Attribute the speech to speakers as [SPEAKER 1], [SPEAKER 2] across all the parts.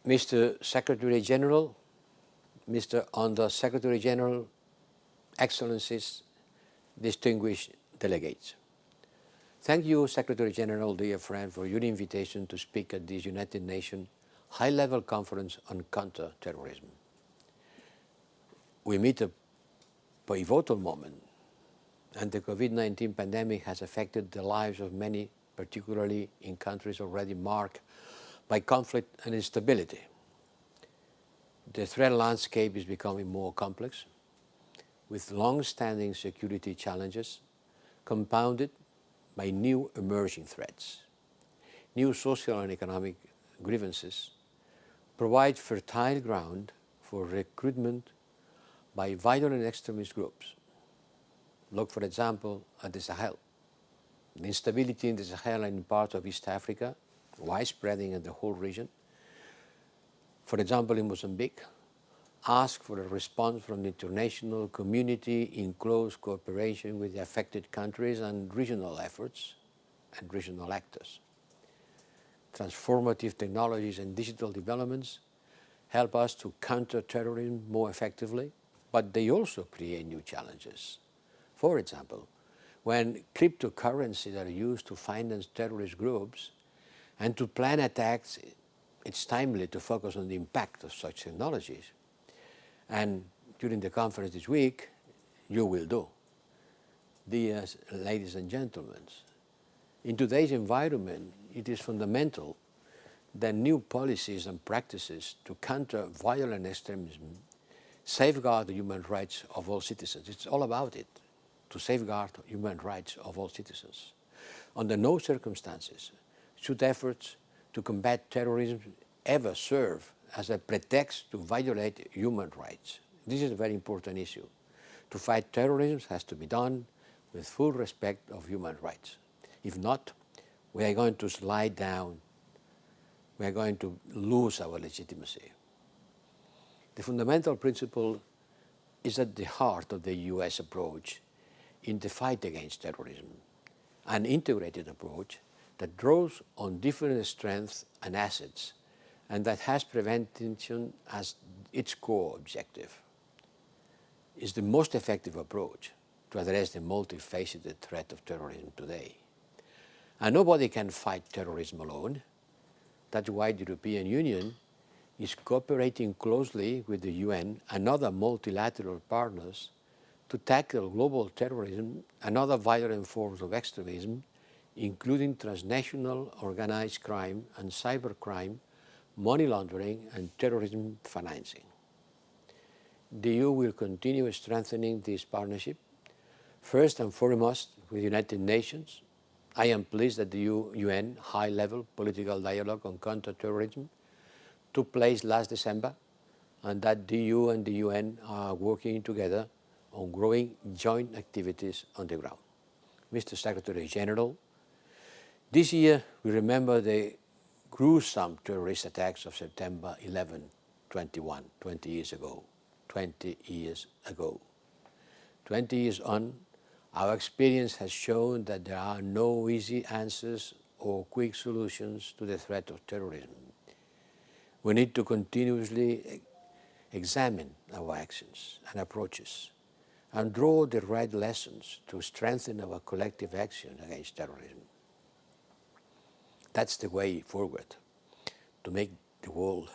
[SPEAKER 1] Mr. Secretary General, Mr. Under Secretary General, Excellencies, distinguished delegates. Thank you, Secretary General, dear friend, for your invitation to speak at this United Nations high-level conference on counter-terrorism. We meet a pivotal moment, and the COVID-19 pandemic has affected the lives of many, particularly in countries already marked by conflict and instability. The threat landscape is becoming more complex, with long-standing security challenges compounded by new emerging threats. New social and economic grievances provide fertile ground for recruitment by violent extremist groups. Look, for example, at the Sahel. The instability in the Sahel and in parts of East Africa, widespreading in the whole region, for example in Mozambique, ask for a response from the international community in close cooperation with the affected countries and regional efforts and regional actors. Transformative technologies and digital developments help us to counter terrorism more effectively, but they also create new challenges. For example, when cryptocurrencies are used to finance terrorist groups and to plan attacks, it's timely to focus on the impact of such technologies. And during the conference this week, you will do. Dear ladies and gentlemen, in today's environment, it is fundamental that new policies and practices to counter violent extremism safeguard the human rights of all citizens. It's all about it, to safeguard human rights of all citizens. Under no circumstances should efforts to combat terrorism ever serve as a pretext to violate human rights. This is a very important issue. To fight terrorism has to be done with full respect of human rights. If not, we are going to slide down. We are going to lose our legitimacy. The fundamental principle is at the heart of the US approach in the fight against terrorism, an integrated approach that draws on different strengths and assets and that has prevention as its core objective. It's the most effective approach to address the multifaceted threat of terrorism today. And nobody can fight terrorism alone. That's why the European Union is cooperating closely with the UN and other multilateral partners to tackle global terrorism and other violent forms of extremism, including transnational organized crime and cybercrime, money laundering, and terrorism financing. The EU will continue strengthening this partnership, first and foremost with the United Nations. I am pleased that the UN high-level political dialogue on counter-terrorism took place last December, and that the EU and the UN are working together on growing joint activities on the ground. Mr. Secretary General, this year we remember the gruesome terrorist attacks of September 11, 21, 20 years ago. 20 years ago. 20 years on, our experience has shown that there are no easy answers or quick solutions to the threat of terrorism. We need to continuously examine our actions and approaches and draw the right lessons to strengthen our collective action against terrorism. That's the way forward, to make the world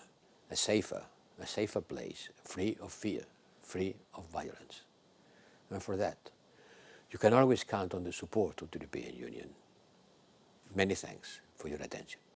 [SPEAKER 1] a safer place, free of fear, free of violence. And for that, you can always count on the support of the European Union. Many thanks for your attention.